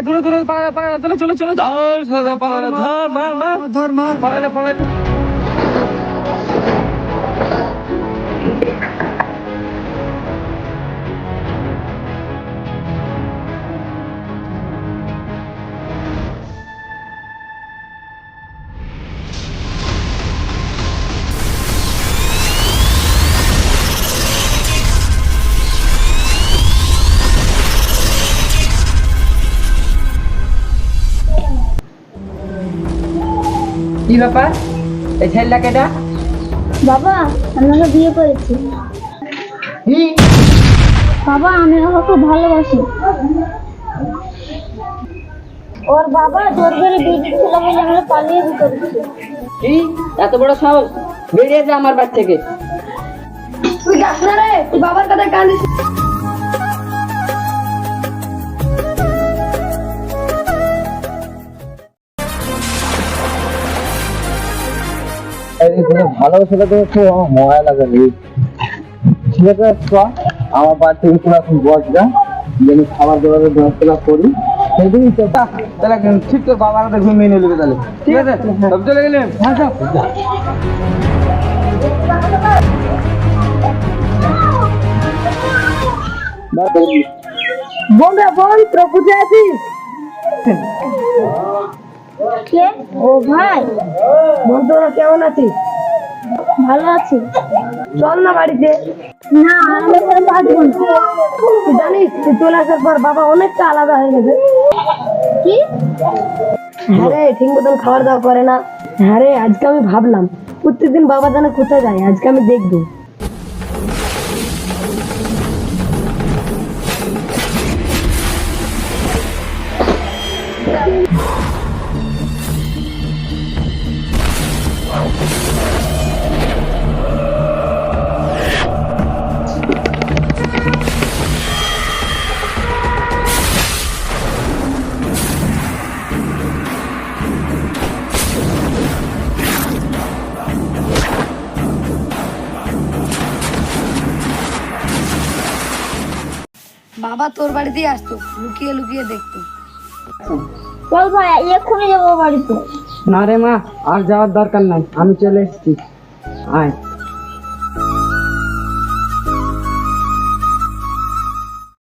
দূরে দূরে চলো চলো চলো ধর মার পালালে কি ব্যাপার? এই ছেলেটা কেটা? বাবা আমি ওকে বিয়ে করেছি। কি? বাবা আমি ওকে খুব ভালোবাসি। ওর বাবা জোর করে বিয়ে দিচ্ছিল বলে আমরা পালিয়ে বিয়ে করেছি। কি? এত বড় সাহস! বেরিয়ে যা আমার বাড়ি থেকে। তুই যাস না রে, তুই বাবার কথা কাঁদিস। ভালোবাসাটা তো খুব আমার মজা লাগে ঠিক আছে আমার বাড়ি থেকে তোরা এখন বস যা যেন খাবার দাবারের ব্যবস্থা করি সেদিনই তো তাহলে ঠিক তোর বাবার হাতে ঘুমিয়ে নিয়ে নেবে তাহলে ঠিক আছে সব চলে গেলেন হ্যাঁ সব বন্ধু বোন তোর কোথায় আছিস? কে? ও ভাই বন্ধু কেমন আছিস? ভালো আছি। চল না বাড়িতে। না আমি এখানে পারবো না। তুই জানিস তুই চলে আসার পর বাবা অনেকটা আলাদা হয়ে গেছে। কি? হ্যাঁ রে, ঠিক মতন খাবার দাওয়া করে না। হ্যাঁ রে, আজকে আমি ভাবলাম প্রত্যেকদিন বাবা জানে কোথায় যায়, আজকে আমি দেখবো। বাবা তোর বাড়িতেই আসতো, লুকিয়ে লুকিয়ে দেখতো। চল ভাই এক্ষুনি যাবো বাড়িতে। না রে মা, আর যাওয়ার দরকার নাই, আমি চলে এসেছি। আয়।